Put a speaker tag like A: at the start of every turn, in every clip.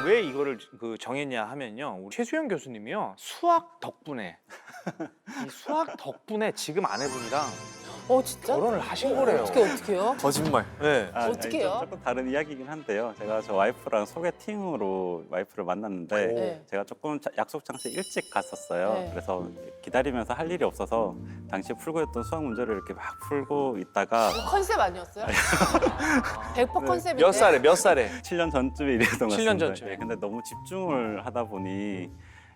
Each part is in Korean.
A: 왜 이거를 정했냐 하면요, 우리 최수영 교수님이요, 수학 덕분에 이 수학 덕분에 지금 아내분이랑
B: 진짜?
A: 결혼을 하신 거래요.
B: 어떻게요?
C: 거짓말.
A: 네.
B: 어떻게 해요?
D: 조금 다른 이야기이긴 한데요. 제가 저 와이프랑 소개팅으로 와이프를 만났는데
B: 네.
D: 제가 조금 약속 장소에 일찍 갔었어요.
B: 네.
D: 그래서 기다리면서 할 일이 없어서 당시에 풀고 있던 수학 문제를 이렇게 막 풀고 있다가
B: 컨셉 아니었어요? 100% 컨셉인데.
A: 몇 살에 몇 살에?
D: 7년 전쯤에 이랬던 것
A: 7년
D: 같습니다.
A: 전쯤에.
D: 예, 근데 너무 집중을 하다 보니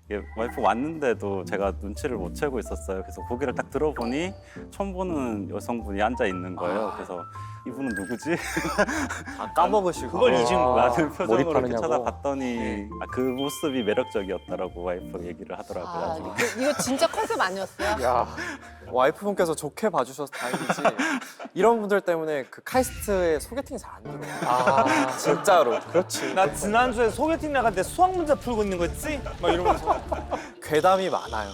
D: 이게 와이프 왔는데도 제가 눈치를 못 채고 있었어요. 그래서 고개를 딱 들어보니 처음 보는 여성분이 앉아 있는 거예요. 그래서 이분은 누구지?
C: 까먹으시고.
A: 그걸 잊은 거야.
D: 라는 표정으로 이렇게
C: 몰입하느냐고.
D: 쳐다봤더니 그 모습이 매력적이었다라고 와이프가 얘기를 하더라고요.
B: 이거 진짜 컨셉 아니었어요?
C: 야, 와이프분께서 좋게 봐주셔서 다행이지. 이런 분들 때문에 그 카이스트에 소개팅이 잘 안 들어. 진짜로. 그렇지.
A: 나 지난주에 소개팅 나갈 때 수학 문제 풀고 있는 거지? 막 이러면서.
C: 괴담이 많아요.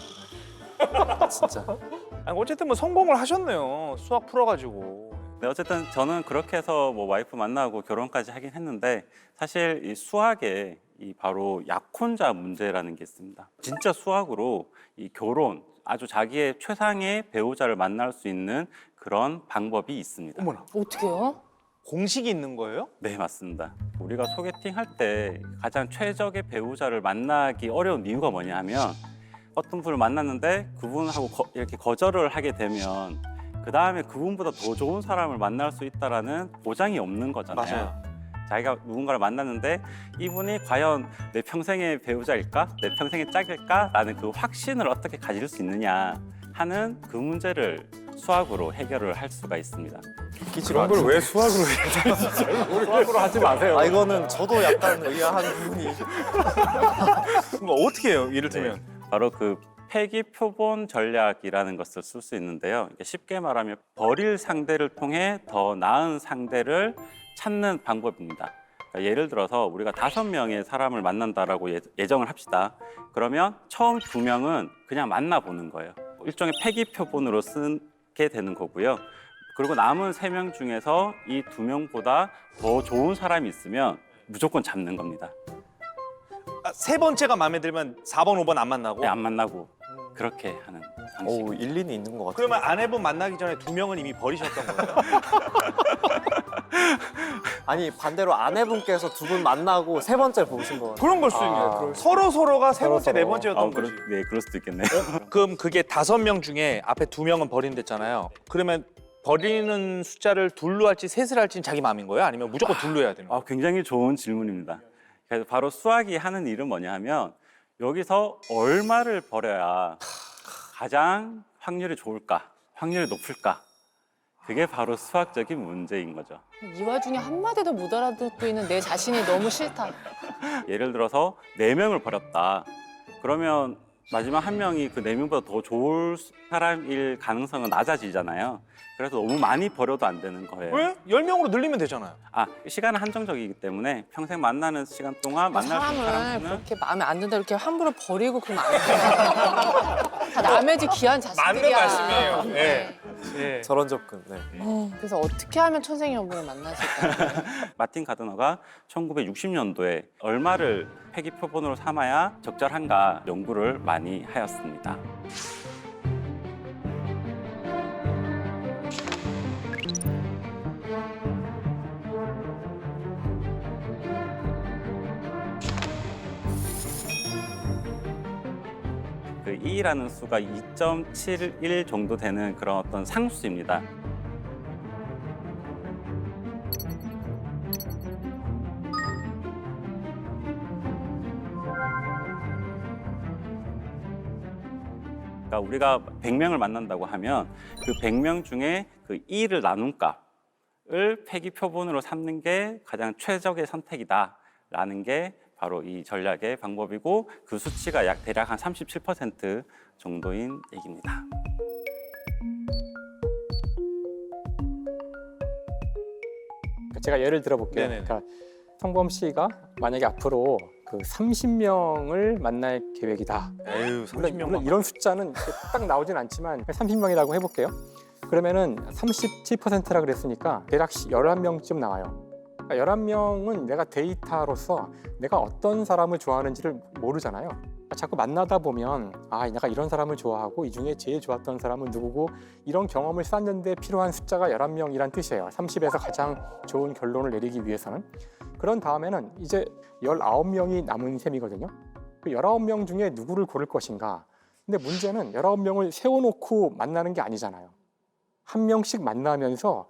C: 진짜.
A: 아니, 어쨌든 뭐 성공을 하셨네요. 수학 풀어가지고.
D: 네, 어쨌든 저는 그렇게 해서 뭐 와이프 만나고 결혼까지 하긴 했는데 사실 이 수학에 이 바로 약혼자 문제라는 게 있습니다. 진짜 수학으로 이 결혼, 아주 자기의 최상의 배우자를 만날 수 있는 그런 방법이 있습니다.
A: 어머나.
B: 어떻게요?
A: 공식이 있는 거예요?
D: 네, 맞습니다. 우리가 소개팅 할 때 가장 최적의 배우자를 만나기 어려운 이유가 뭐냐 하면 어떤 분을 만났는데 그분하고 이렇게 거절을 하게 되면 그 다음에 그분보다 더 좋은 사람을 만날 수 있다라는 보장이 없는 거잖아요.
A: 맞아요.
D: 자기가 누군가를 만났는데 이분이 과연 내 평생의 배우자일까? 내 평생의 짝일까? 라는 그 확신을 어떻게 가질 수 있느냐 하는 그 문제를 수학으로 해결을 할 수가 있습니다.
C: 이런 걸 왜 수학으로 해요?
A: 수학으로 하지 마세요.
C: 이거는 저도 약간 의아한 부분이.
A: 그럼 어떻게 해요? 이를테면.
D: 바로 그 패기 표본 전략이라는 것을 쓸 수 있는데요. 이게 쉽게 말하면 버릴 상대를 통해 더 나은 상대를 찾는 방법입니다. 그러니까 예를 들어서 우리가 5명의 사람을 만난다라고 예정을 합시다. 그러면 처음 2명은 그냥 만나보는 거예요. 일종의 패기 표본으로 쓰게 되는 거고요. 그리고 남은 3명 중에서 이 2명보다 더 좋은 사람이 있으면 무조건 잡는 겁니다.
A: 세 번째가 마음에 들면 4번, 5번 안 만나고?
D: 안 만나고 그렇게 하는 방식.
C: 오, 일리는 있는 것 같아요.
A: 그러면 아내분 만나기 전에 2명은 이미 버리셨던 거예요?
C: 아니 반대로 아내분께서 2분 만나고 3번째 보신 거.
A: 그런 걸 수 있네요. 서로가 세 번째, 네 번째였던 거지.
D: 네, 그럴 수도 있겠네요.
A: 그럼 그게 5명 중에 앞에 2명은 버린댔잖아요. 그러면 버리는 숫자를 둘로 할지 셋을 할지는 자기 마음인 거예요? 아니면 무조건 둘로 해야 되는 거예요?
D: 굉장히 좋은 질문입니다. 그래서 바로 수학이 하는 일은 뭐냐 하면 여기서 얼마를 버려야 가장 확률이 좋을까, 확률이 높을까. 그게 바로 수학적인 문제인 거죠.
B: 이 와중에 한마디도 못 알아듣고 있는 내 자신이 너무 싫다.
D: 예를 들어서 4명을 버렸다. 그러면 마지막 1명이 그 4명보다 더 좋을 사람일 가능성은 낮아지잖아요. 그래서 너무 많이 버려도 안 되는 거예요.
A: 왜? 10명으로 늘리면 되잖아요.
D: 시간은 한정적이기 때문에 평생 만나는 시간 동안 만날 수 있는
B: 사람을
D: 사람은
B: 그렇게 마음에 안 든다 이렇게 함부로 버리고 그러면 안 돼요. 다 남의 집 귀한 자식들이야.
A: 맞는 말씀이에요. 네. 네.
C: 저런 접근. 네.
B: 그래서 어떻게 하면 천생연분을 만나실까요?
D: 마틴 가드너가 1960년도에 얼마를 패기 표본으로 삼아야 적절한가 연구를 많이 하였습니다. 그 2라는 수가 2.71 정도 되는 그런 어떤 상수입니다. 그러니까 우리가 100명을 만난다고 하면 그 100명 중에 그 2를 나눈 값을 패기 표본으로 삼는 게 가장 최적의 선택이다라는 게 바로 이 전략의 방법이고 그 수치가 대략 한 37% 정도인 얘기입니다.
E: 제가 예를 들어볼게요.
A: 네네네.
E: 그러니까 성범 씨가 만약에 앞으로 그 30명을 만날 계획이다.
A: 에휴,
E: 물론
A: 30명만.
E: 이런 숫자는 이렇게 딱 나오진 않지만 30명이라고 해볼게요. 그러면은 37%라 그랬으니까 대략 11명쯤 나와요. 그러니까 11명은 내가 데이터로서 내가 어떤 사람을 좋아하는지를 모르잖아요. 자꾸 만나다 보면 내가 이런 사람을 좋아하고 이 중에 제일 좋았던 사람은 누구고 이런 경험을 쌓는데 필요한 숫자가 11명이란 뜻이에요. 30에서 가장 좋은 결론을 내리기 위해서는. 그런 다음에는 이제 19명이 남은 셈이거든요. 그 19명 중에 누구를 고를 것인가. 근데 문제는 19명을 세워놓고 만나는 게 아니잖아요. 한 명씩 만나면서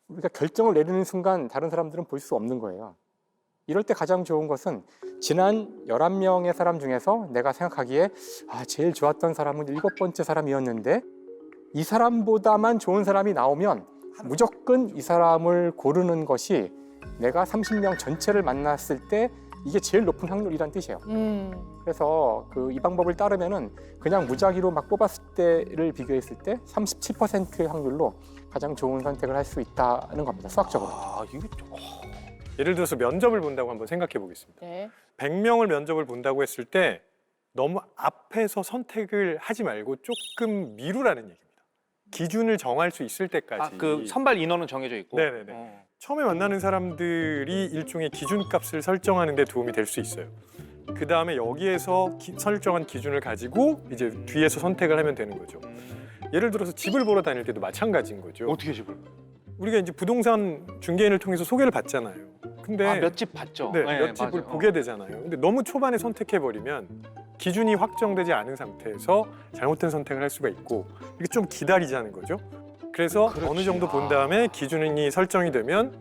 E: 우리가 결정을 내리는 순간 다른 사람들은 볼 수 없는 거예요. 이럴 때 가장 좋은 것은 지난 11명의 사람 중에서 내가 생각하기에 제일 좋았던 사람은 7번째 사람이었는데 이 사람보다만 좋은 사람이 나오면 무조건 이 사람을 고르는 것이 내가 30명 전체를 만났을 때 이게 제일 높은 확률이란 뜻이에요. 그래서 이 방법을 따르면은 그냥 무작위로 막 뽑았을 때를 비교했을 때 37%의 확률로 가장 좋은 선택을 할 수 있다는 겁니다. 수학적으로.
A: 이게
F: 예를 들어서 면접을 본다고 한번 생각해 보겠습니다.
B: 네.
F: 100명을 면접을 본다고 했을 때 너무 앞에서 선택을 하지 말고 조금 미루라는 얘기입니다. 기준을 정할 수 있을 때까지.
A: 그 선발 인원은 정해져 있고.
F: 네네네. 처음에 만나는 사람들이 일종의 기준값을 설정하는 데 도움이 될 수 있어요. 그 다음에 여기에서 설정한 기준을 가지고 이제 뒤에서 선택을 하면 되는 거죠. 예를 들어서 집을 보러 다닐 때도 마찬가지인 거죠.
A: 어떻게 집을?
F: 우리가 이제 부동산 중개인을 통해서 소개를 받잖아요. 근데
A: 몇 집 봤죠.
F: 네, 몇 집을
A: 맞아요.
F: 보게 되잖아요. 근데 너무 초반에 선택해버리면 기준이 확정되지 않은 상태에서 잘못된 선택을 할 수가 있고 이게 좀 기다리자는 거죠. 그래서
A: 그렇지.
F: 어느 정도 본 다음에 기준이 설정이 되면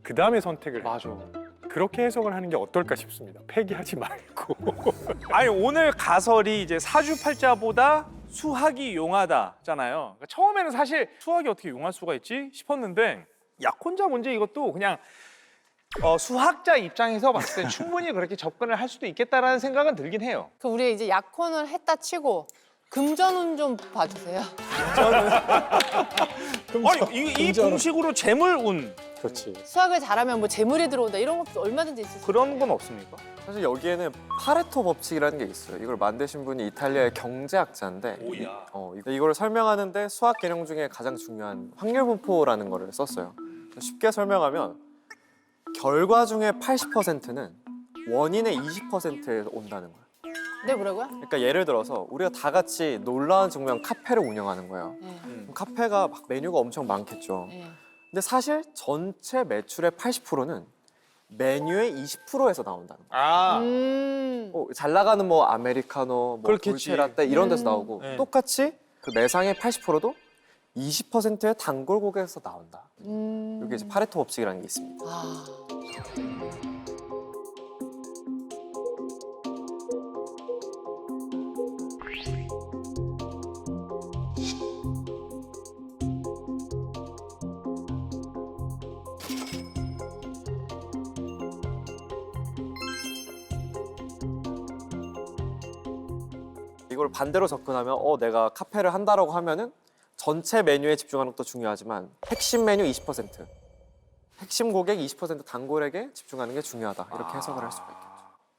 F: 그 다음에 선택을 해요.
A: 맞아.
F: 그렇게 해석을 하는 게 어떨까 싶습니다. 폐기하지 말고.
A: 아니 오늘 가설이 이제 사주팔자보다 수학이 용하다잖아요. 그러니까 처음에는 사실 수학이 어떻게 용할 수가 있지 싶었는데 약혼자 문제 이것도 그냥 수학자 입장에서 봤을 때 충분히 그렇게 접근을 할 수도 있겠다라는 생각은 들긴 해요.
B: 그 우리 이제 약혼을 했다 치고 금전운 좀 봐주세요.
A: 아니 이 공식으로 재물운
E: 그렇지.
B: 수학을 잘하면 뭐 재물이 들어온다 이런 것도 얼마든지 있을 수
A: 그런 건 없습니까?
C: 사실 여기에는 파레토 법칙이라는 게 있어요. 이걸 만드신 분이 이탈리아의 경제학자인데 이걸 설명하는데 수학 개념 중에 가장 중요한 확률 분포라는 거를 썼어요. 쉽게 설명하면 결과 중에 80%는 원인의 20%에서 온다는 거예요.
B: 네, 뭐라고요?
C: 그러니까 예를 들어서 우리가 다 같이 놀라운 증명 카페를 운영하는 거예요.
B: 네.
C: 그럼 카페가 막 메뉴가 엄청 많겠죠.
B: 네.
C: 근데 사실 전체 매출의 80%는 메뉴의 20%에서 나온다는 거예요. 잘 나가는 뭐 아메리카노, 뭐
A: 그렇겠지.
C: 돌체라떼 이런 데서 나오고
A: 네.
C: 똑같이 그 매상의 80%도 20%의 단골 고객에서 나온다. 이게 이제 파레토 법칙이라는 게 있습니다.
B: 아.
C: 이걸 반대로 접근하면 내가 카페를 한다라고 하면은 전체 메뉴에 집중하는 것도 중요하지만 핵심 메뉴 20%, 핵심 고객 20% 단골에게 집중하는 게 중요하다. 이렇게 해석을 할 수가 있겠죠.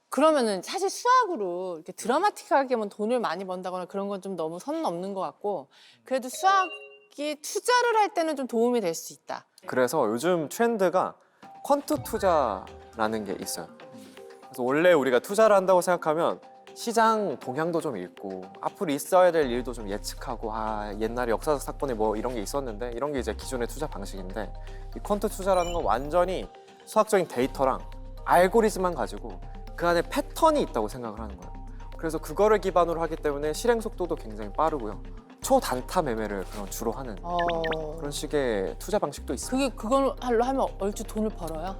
B: 그러면은 사실 수학으로 이렇게 드라마틱하게 하면 돈을 많이 번다거나 그런 건 좀 너무 선 넘는 것 같고 그래도 수학이 투자를 할 때는 좀 도움이 될 수 있다.
C: 그래서 요즘 트렌드가 퀀트 투자라는 게 있어요. 그래서 원래 우리가 투자를 한다고 생각하면 시장 동향도 좀 읽고 앞으로 있어야 될 일도 좀 예측하고 옛날에 역사적 사건에 뭐 이런 게 있었는데 이런 게 이제 기존의 투자 방식인데 이 퀀트 투자라는 건 완전히 수학적인 데이터랑 알고리즘만 가지고 그 안에 패턴이 있다고 생각을 하는 거예요. 그래서 그거를 기반으로 하기 때문에 실행 속도도 굉장히 빠르고요. 초단타 매매를 주로 하는 그런 식의 투자 방식도 있습니다.
B: 그걸로 하면 얼추 돈을 벌어요?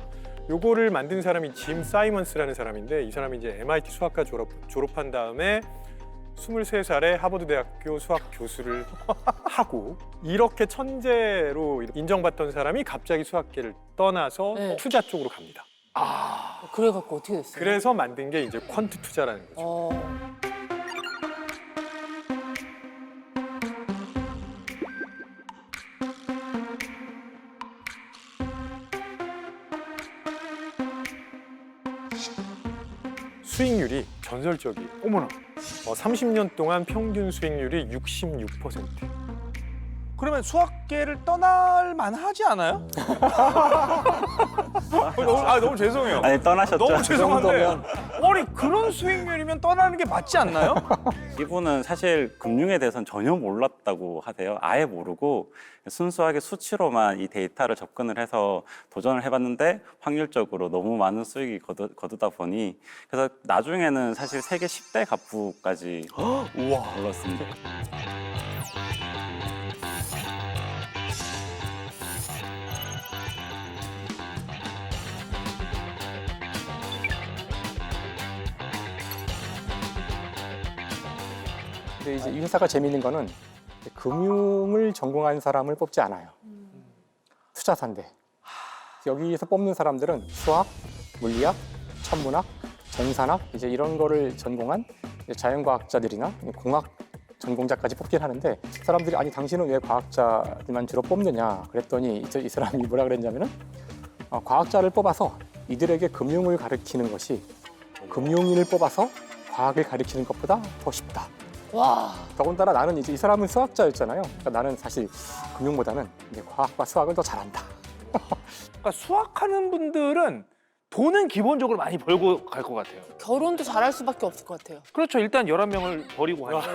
F: 요거를 만든 사람이 짐 사이먼스라는 사람인데 이 사람이 이제 MIT 수학과 졸업한 다음에 23살에 하버드 대학교 수학 교수를 하고 이렇게 천재로 인정받던 사람이 갑자기 수학계를 떠나서
B: 네.
F: 투자 쪽으로 갑니다.
B: 그래갖고 어떻게 됐어요?
F: 그래서 만든 게 이제 퀀트 투자라는 거죠. 수익률이 전설적이에요.
A: 어머나.
F: 30년 동안 평균 수익률이 66%.
A: 그러면 수학계를 떠날 만하지 않아요? 너무 죄송해요.
D: 아니 떠나셨죠?
A: 너무 죄송한데.
E: 정도면-
A: 아니 그런 수익률이면 떠나는 게 맞지 않나요?
D: 이분은 사실 금융에 대해서는 전혀 몰랐다고 하세요. 아예 모르고 순수하게 수치로만 이 데이터를 접근을 해서 도전을 해봤는데 확률적으로 너무 많은 수익이 거두다 보니 그래서 나중에는 사실 세계 10대 갑부까지 올랐습니다.
E: 근데 이제 이 회사가 재미있는 거는 금융을 전공한 사람을 뽑지 않아요. 투자사인데 여기에서 뽑는 사람들은 수학, 물리학, 천문학, 전산학 이제 이런 거를 전공한 자연과학자들이나 공학 전공자까지 뽑긴 하는데 사람들이 아니 당신은 왜 과학자들만 주로 뽑느냐 그랬더니 이 사람이 뭐라 그랬냐면은 과학자를 뽑아서 이들에게 금융을 가르치는 것이 금융인을 뽑아서 과학을 가르치는 것보다 더 쉽다.
B: 와.
E: 더군다나 나는 이제 이 사람은 수학자였잖아요. 그러니까 나는 사실 금융보다는 이제 과학과 수학을 더 잘한다.
A: 그러니까 수학하는 분들은 돈은 기본적으로 많이 벌고 갈 것 같아요.
B: 결혼도 잘할 수밖에 없을 것 같아요.
A: 그렇죠. 일단 11명을 버리고 가니까.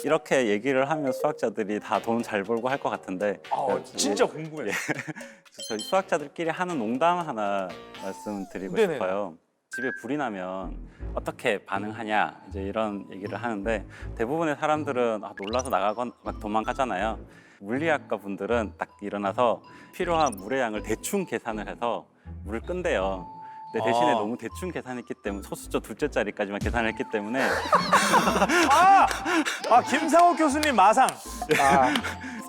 D: 이렇게 얘기를 하면 수학자들이 다 돈 잘 벌고 할 것 같은데
A: 진짜 궁금해요.
D: 저희 수학자들끼리 하는 농담 하나 말씀드리고
A: 네네.
D: 싶어요. 집에 불이 나면 어떻게 반응하냐 이제 이런 얘기를 하는데 대부분의 사람들은 놀라서 나가건 막 도망가잖아요. 물리학과 분들은 딱 일어나서 필요한 물의 양을 대충 계산을 해서 물을 끈대요. 근데 대신에
A: 아.
D: 너무 대충 계산했기 때문에 소수점 둘째 자리까지만 계산을 했기 때문에
A: 김상욱 교수님 마상.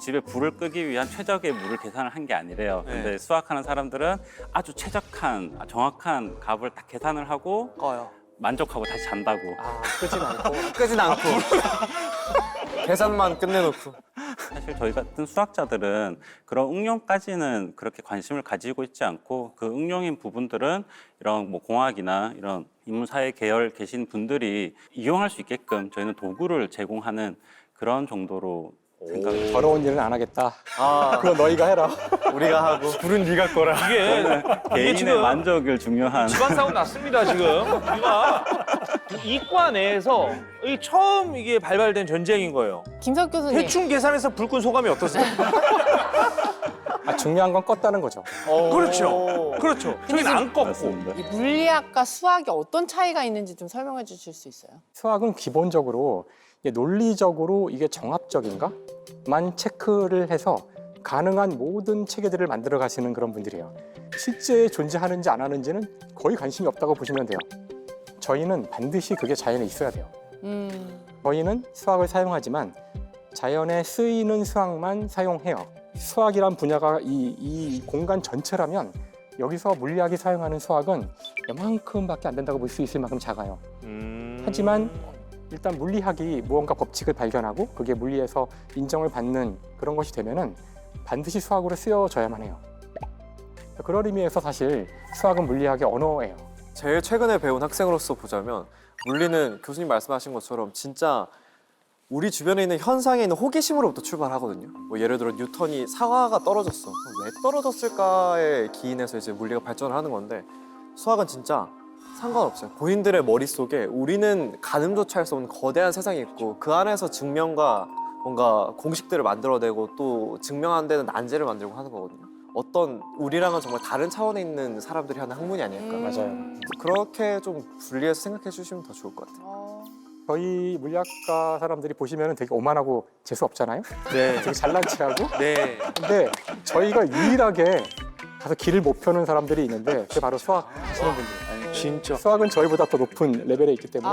D: 집에 불을 끄기 위한 최적의 물을 계산을 한 게 아니래요.
A: 네.
D: 근데 수학하는 사람들은 아주 최적한, 정확한 값을 딱 계산을 하고
C: 꺼요.
D: 만족하고 다시 잔다고.
E: 끄진 않고
C: 끄진 않고 계산만 끝내놓고.
D: 사실 저희 같은 수학자들은 그런 응용까지는 그렇게 관심을 가지고 있지 않고 그 응용인 부분들은 이런 뭐 공학이나 이런 인문사회 계열 계신 분들이 이용할 수 있게끔 저희는 도구를 제공하는 그런 정도로 생각을
E: 더러운 일은 안 하겠다.
C: 아,
E: 그거 너희가 해라.
C: 우리가 하고.
F: 불은 네가 꺼라.
A: 이게
D: 개인의
A: 지금
D: 만족을 중요한
A: 집안 사고 났습니다 지금. 우리가 이과 내에서 이 처음 이게 발발된 전쟁인 거예요.
B: 김석 교수님.
A: 대충 계산해서 불끈 소감이 어떠세요?
E: 중요한 건 껐다는 거죠.
A: 그렇죠. 그렇죠. 저희는 안 껐고.
D: 맞습니다.
B: 이 물리학과 수학이 어떤 차이가 있는지 좀 설명해 주실 수 있어요?
E: 수학은 기본적으로 이게 논리적으로 이게 정합적인가?만 체크를 해서 가능한 모든 체계들을 만들어 가시는 그런 분들이에요. 실제 존재하는지 안 하는지는 거의 관심이 없다고 보시면 돼요. 저희는 반드시 그게 자연에 있어야 돼요. 저희는 수학을 사용하지만 자연에 쓰이는 수학만 사용해요. 수학이란 분야가 이 공간 전체라면 여기서 물리학이 사용하는 수학은 이만큼밖에 안 된다고 볼 수 있을 만큼 작아요. 하지만 일단 물리학이 무언가 법칙을 발견하고 그게 물리에서 인정을 받는 그런 것이 되면은 반드시 수학으로 쓰여져야만 해요. 그런 의미에서 사실 수학은 물리학의 언어예요.
C: 제일 최근에 배운 학생으로서 보자면 물리는 교수님 말씀하신 것처럼 진짜 우리 주변에 있는 현상에 있는 호기심으로부터 출발하거든요. 뭐 예를 들어 뉴턴이 사과가 떨어졌어. 왜 떨어졌을까에 기인해서 이제 물리가 발전을 하는 건데 수학은 진짜 상관없어요. 본인들의 머릿속에 우리는 가늠조차 할 수 없는 거대한 세상이 있고 그 안에서 증명과 뭔가 공식들을 만들어내고 또 증명 안 되는 난제를 만들고 하는 거거든요. 어떤 우리랑은 정말 다른 차원에 있는 사람들이 하는 학문이 아닐까.
E: 맞아요.
C: 그렇게 좀 분리해서 생각해 주시면 더 좋을 것 같아요.
E: 저희 물리학과 사람들이 보시면 되게 오만하고 재수 없잖아요.
A: 네.
E: 되게 잘난 체하고.
A: 네.
E: 근데 저희가 유일하게 가서 길을 못 펴는 사람들이 있는데 그게 바로 수학 하시는 분들.
A: 진짜.
E: 수학은 저희보다 더 높은 레벨에 있기 때문에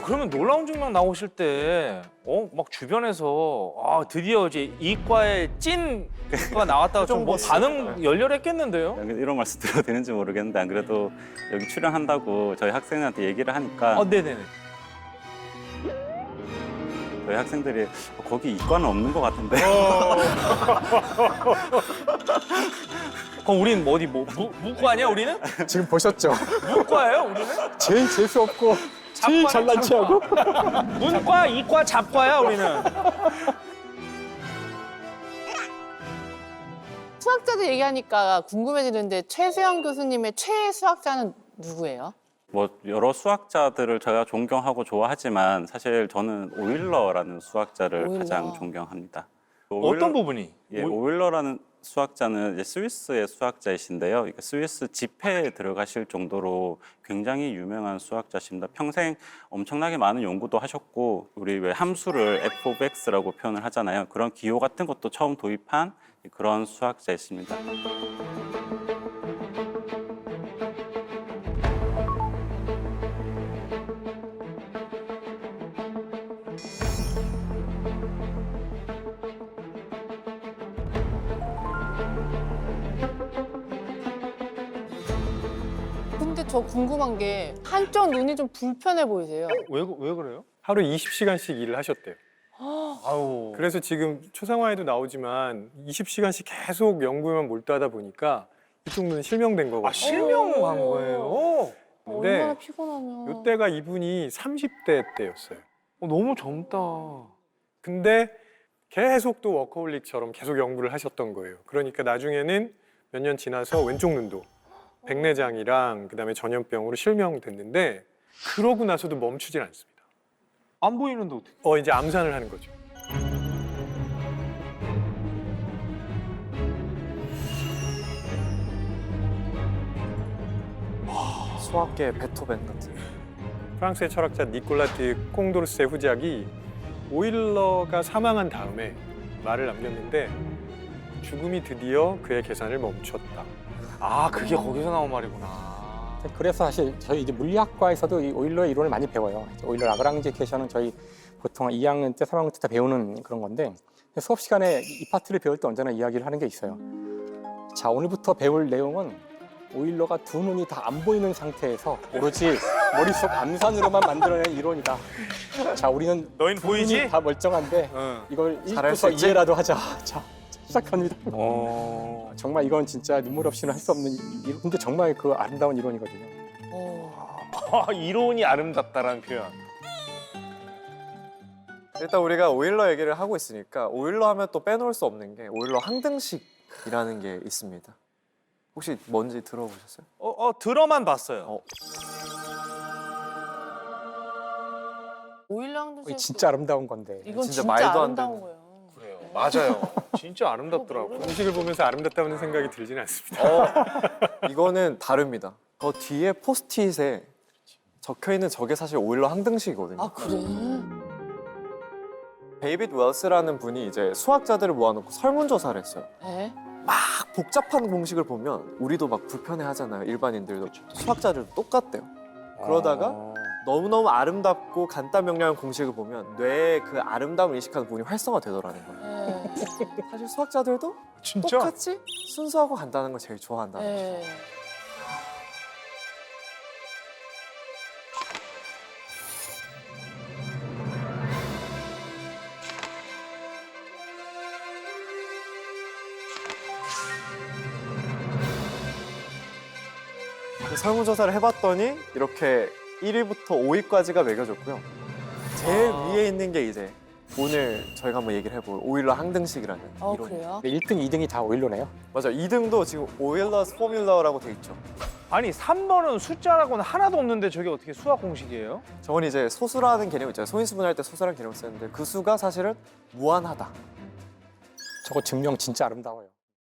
A: 그러면 놀라운 증명 나오실 때, 막 주변에서, 드디어 이제 이과의 찐가 나왔다고 좀 뭐 반응 열렬했겠는데요?
D: 이런 말씀 드려도 되는지 모르겠는데 안 그래도 여기 출연한다고 저희 학생들한테 얘기를 하니까
A: 네네네.
D: 저희 학생들이 거기 이과는 없는 것 같은데
A: 그럼 우린 무과냐 우리는?
E: 지금 보셨죠?
A: 무과예요 우리는?
E: 제일 재수 없고 제일 잘난 체하고.
A: 문과, 이과, 잡과야 우리는.
B: 수학자들 얘기하니까 궁금해지는데 최수영 교수님의 최애 수학자는 누구예요?
D: 뭐 여러 수학자들을 제가 존경하고 좋아하지만 사실 저는 오일러라는 수학자를
B: 오일러.
D: 가장 존경합니다.
A: 어떤 부분이?
D: 예, 오일러라는 수학자는 이제 스위스의 수학자이신데요. 이게 스위스 집회에 들어가실 정도로 굉장히 유명한 수학자십니다. 평생 엄청나게 많은 연구도 하셨고 우리 왜 함수를 f of x라고 표현을 하잖아요. 그런 기호 같은 것도 처음 도입한 그런 수학자이십니다.
B: 근데 저 궁금한 게 한쪽 눈이 좀 불편해 보이세요.
A: 왜 그래요?
F: 하루 20시간씩 일을 하셨대요.
A: 아우.
F: 그래서 지금 초상화에도 나오지만 20시간씩 계속 연구에만 몰두하다 보니까 이쪽 눈은 실명된 거거든요.
A: 아, 실명한 거예요?
B: 얼마나
F: 근데
B: 피곤하면.
F: 이때가 이분이 30대 때였어요.
A: 너무 젊다.
F: 근데 계속 또 워커홀릭처럼 계속 연구를 하셨던 거예요. 그러니까 나중에는 몇 년 지나서 왼쪽 눈도 백내장이랑 그다음에 전염병으로 실명됐는데 그러고 나서도 멈추질 않습니다.
A: 안 보이는데 어떻게?
F: 이제 암산을 하는 거죠.
C: 수학계 베토벤 같은.
F: 프랑스의 철학자 니콜라 드 콩도르스의 후작이 오일러가 사망한 다음에 말을 남겼는데 죽음이 드디어 그의 계산을 멈췄다.
A: 아, 그게 거기서 나온 말이구나.
E: 그래서 사실 저희 이제 물리학과에서도 이 오일러의 이론을 많이 배워요. 오일러 라그랑지 이퀘이션은 저희 보통 2학년 때, 3학년 때 다 배우는 그런 건데 수업 시간에 이 파트를 배울 때 언제나 이야기를 하는 게 있어요. 자, 오늘부터 배울 내용은 오일러가 두 눈이 다 안 보이는 상태에서 오로지 머릿속 암산으로만 만들어낸 이론이다. 자, 우리는
A: 너희는
E: 두
A: 보이지?
E: 눈이 다 멀쩡한데
A: 응.
E: 이걸
C: 잘할 수
E: 읽고서
C: 있지?
E: 이해라도 하자. 자, 시작합니다.
A: 어.
E: 정말 이건 진짜 눈물 없이는 할 수 없는 이론. 근데 정말 그 아름다운 이론이거든요.
A: 이론이 아름답다라는 표현.
C: 일단 우리가 오일러 얘기를 하고 있으니까 오일러 하면 또 빼놓을 수 없는 게 오일러 항등식이라는 게 있습니다. 혹시 뭔지 들어보셨어요?
A: 들어만 봤어요.
B: 오일러 항등식
E: 진짜 아름다운 건데.
B: 이건
C: 진짜
B: 진짜,
C: 말도 안
B: 아름다운
C: 되는.
B: 거예요.
A: 그래요. 맞아요. 진짜 아름답더라고.
F: 공식을 보면서 아름답다는 생각이 들지는 않습니다.
C: 이거는 다릅니다. 저 뒤에 포스트잇에 적혀 있는 저게 사실 오일러 항등식이거든요.
B: 아 그래?
C: 데이빗 웰스라는 분이 이제 수학자들을 모아놓고 설문조사를 했어요.
B: 에?
C: 막 복잡한 공식을 보면 우리도 막 불편해하잖아요. 일반인들도 수학자들도 똑같대요. 그러다가 너무너무 아름답고 간단 명료한 공식을 보면 뇌에 그 아름다움을 인식하는 부분이 활성화되더라는 거예요.
B: 에.
C: 사실 수학자들도
A: 진짜?
C: 똑같이 순수하고 간단한 걸 제일 좋아한다는 거죠.
B: 에.
C: 그 설문조사를 해봤더니 이렇게 1위부터 5위까지가 매겨졌고요. 제일 위에 있는 게 이제 오늘 저희가 한번 얘기를 해볼 오일러 항등식이라는 이론.
B: 그래요?
E: 1등, 2등이 다 오일러네요.
C: 맞아, 2등도 지금 오일러스 포뮬러라고 돼 있죠.
A: 아니 3번은 숫자라고는 하나도 없는데 저게 어떻게 수학 공식이에요?
C: 저건 이제 소수라는 개념 있잖아요. 소인수분할 때 소수라는 개념을 쓰는데 그 수가 사실은 무한하다.
E: 저거 증명 진짜 아름다워요.